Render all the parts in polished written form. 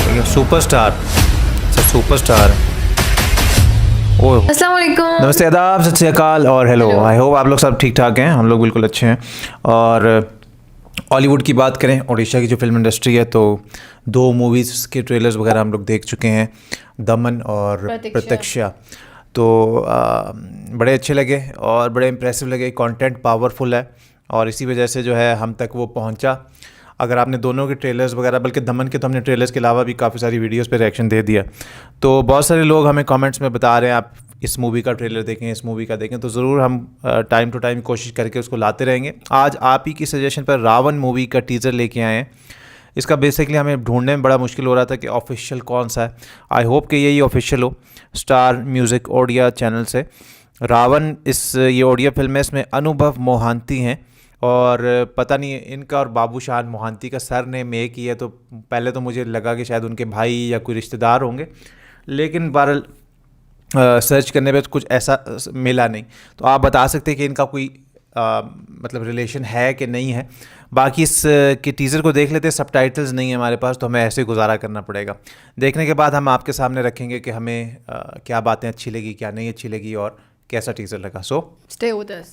Superstar, superstar. ओह, अस्सलाम वालेकुम। नमस्ते, आदाब, सत श्री अकाल और हेलो। आई होप आप लोग सब ठीक ठाक हैं। हम लोग बिल्कुल अच्छे हैं। और हॉलीवुड की बात करें, उड़ीसा की जो फिल्म इंडस्ट्री है, तो 2 मूवीज़ के ट्रेलर्स वगैरह हम लोग देख चुके हैं, दमन और प्रतीक्षा। तो बड़े अच्छे लगे और बड़े इम्प्रेसिव लगे। कंटेंट पावरफुल है और इसी वजह से जो है हम तक वो पहुंचा। अगर आपने दोनों के ट्रेलर्स वगैरह, बल्कि दमन के तो हमने ट्रेलर्स के अलावा भी काफ़ी सारी वीडियोस पे रिएक्शन दे दिया, तो बहुत सारे लोग हमें कमेंट्स में बता रहे हैं आप इस मूवी का ट्रेलर देखें, इस मूवी का देखें। तो ज़रूर हम टाइम टू टाइम कोशिश करके उसको लाते रहेंगे। आज आप ही की सजेशन पर रावण मूवी का टीज़र लेके आए हैं। इसका बेसिकली हमें ढूंढने में बड़ा मुश्किल हो रहा था कि ऑफिशियल कौन सा है। आई होप कि यही ऑफिशियल हो, स्टार म्यूज़िक ओडिया चैनल से। रावण ये ओडिया फिल्म है, इसमें अनुभव मोहांती हैं और पता नहीं इनका और बाबूशान मोहांती का सर नेम एक ही है, तो पहले तो मुझे लगा कि शायद उनके भाई या कोई रिश्तेदार होंगे, लेकिन बहरहाल सर्च करने पे कुछ ऐसा मिला नहीं। तो आप बता सकते हैं कि इनका कोई मतलब रिलेशन है कि नहीं है। बाकी इस के टीज़र को देख लेते हैं। सबटाइटल्स नहीं है हमारे पास, तो हमें ऐसे गुजारा करना पड़ेगा। देखने के बाद हम आपके सामने रखेंगे कि हमें क्या बातें अच्छी लगी, क्या नहीं अच्छी लगी और कैसा टीज़र लगा। So stay with us.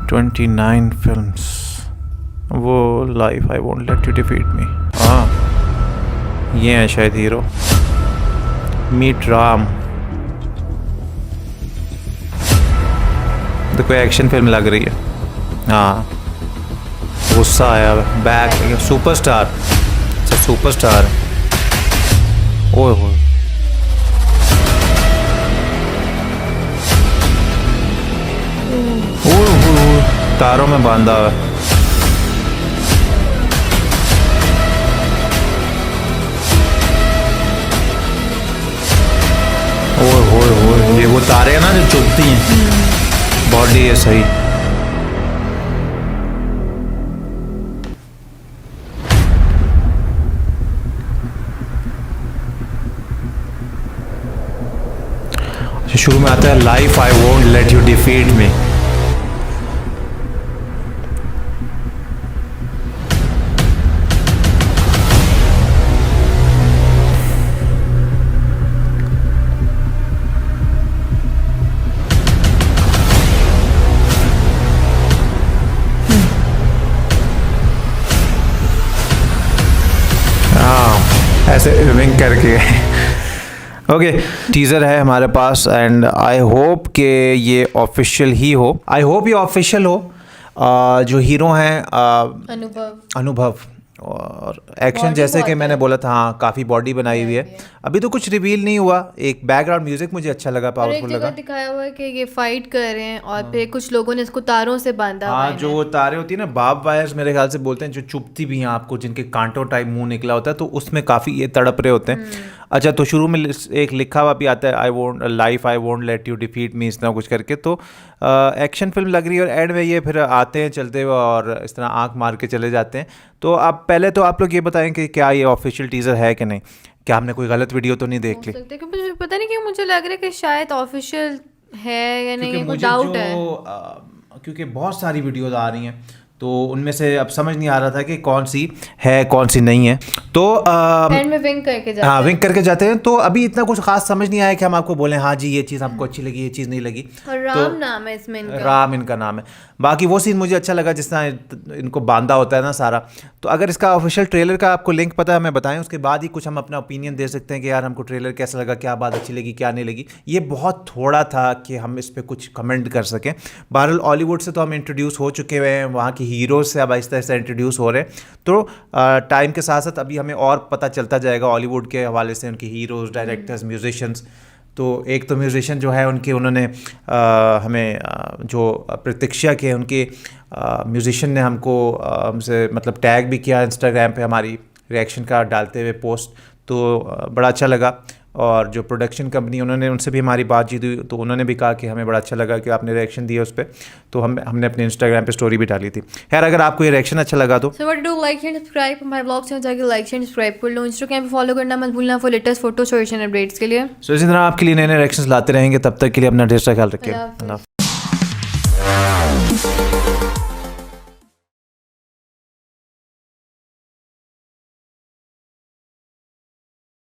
Twenty 29 films, वो life I won't let you defeat me. हाँ, ये हैं शायद हीरो। मीट राम। तो कोई एक्शन फिल्म लग रही है। हाँ, गुस्सा आया। बैक सुपरस्टार, अच्छा सुपरस्टार। ओह हो, तारों में बांधा हुआ है। ओए ये वो तारे हैं ना जो चुभती हैं, बॉडी है सही। शुरू में आता है life I won't let you defeat me. ऐसे विंक करके ओके, टीज़र है हमारे पास एंड आई होप कि ये ऑफिशियल ही हो। आई होप ये ऑफिशियल हो। जो हीरो हैं अनुभव और एक्शन जैसे कि मैंने बोला था, हाँ काफ़ी बॉडी बनाई हुई है। अभी तो कुछ रिवील नहीं हुआ। एक बैकग्राउंड म्यूजिक मुझे अच्छा लगा, पावरफुल लगा। दिखाया हुआ है कि ये फाइट कर रहे हैं और फिर कुछ लोगों ने इसको तारों से बांधा हुआ है। हाँ, जो वो तारे होती है ना, बाब वायर्स मेरे ख्याल से बोलते हैं, जो चुभती भी हैं आपको, जिनके कांटों टाइप मुंह निकला होता है, तो उसमें काफ़ी ये तड़प रहे होते हैं। अच्छा, तो शुरू में एक लिखा हुआ भी आता है, I won't life I won't let you defeat me, इस तरह कुछ करके। तो एक्शन फिल्म लग रही है और एंड में ये फिर आते हैं चलते हुए और इस तरह आंख मार के चले जाते हैं। तो आप पहले तो आप लोग ये बताएं कि क्या ये ऑफिशियल टीज़र है कि नहीं, क्या हमने कोई गलत वीडियो तो नहीं देख ली। मुझे पता नहीं क्यों मुझे लग रहा है कि शायद ऑफिशियल है या नहीं, मुझे डाउट है। क्योंकि बहुत सारी वीडियोस आ रही हैं, तो उनमें से अब समझ नहीं आ रहा था कि कौन सी है कौन सी नहीं है। तो एंड में विंक करके जाते हैं। हाँ, विंक करके जाते हैं। तो अभी इतना कुछ खास समझ नहीं आया कि हम आपको बोलें हाँ जी ये चीज़ आपको अच्छी लगी, ये चीज़ नहीं लगी। और राम नाम है इसमें इनका। राम इनका नाम है। बाकी वो सीन मुझे अच्छा लगा जिस तरह इनको बांधा होता है ना सारा। तो अगर इसका ऑफिशियल ट्रेलर का आपको लिंक पता है हमें बताएं, उसके बाद ही कुछ हम अपना ओपिनियन दे सकते हैं कि यार हमको ट्रेलर कैसा लगा, क्या बात अच्छी लगी, क्या नहीं लगी। ये बहुत थोड़ा था कि हम इस पर कुछ कमेंट कर सकें। बहरहाल हॉलीवुड से तो हम इंट्रोड्यूस हो चुके हुए हैं, वहाँ की हीरोज़ से अब आहिस्ता आहिस्ता इंट्रोड्यूस हो रहे हैं। तो टाइम के साथ साथ अभी हमें और पता चलता जाएगा हॉलीवुड के हवाले से, उनकी हीरोज़, डायरेक्टर्स, म्यूजिशियंस। तो एक तो म्यूजिशियन जो है उन्होंने हमें जो प्रतीक्षा के उनके म्यूजिशियन ने हमको हमसे मतलब टैग भी किया इंस्टाग्राम पे हमारी रिएक्शन का डालते हुए पोस्ट। तो बड़ा अच्छा लगा। और जो प्रोडक्शन कंपनी उन्होंने उनसे भी हमारी बातचीत हुई तो उन्होंने भी कहा कि हमें बड़ा अच्छा लगा कि आपने रिएक्शन दिया उस पर, तो हमने अपने इंस्टाग्राम पे स्टोरी भी डाली थी। खैर अगर आपको ये रिएक्शन अच्छा लगा तो So what to do, like and subscribe हमारे ब्लॉग से जाके लाइक एंड सब्सक्राइब कर लो, इंस्टाग्राम पे फॉलो करना मत भूलना for latest photo suggestion updates के लिए। इसी तरह आपके लिए नए नए रिएक्शंस लाते रहेंगे, तब तक के लिए अपना ढेर सारा ख्याल रखिए। अल्लाह हाफ़िज़। अल्लाह।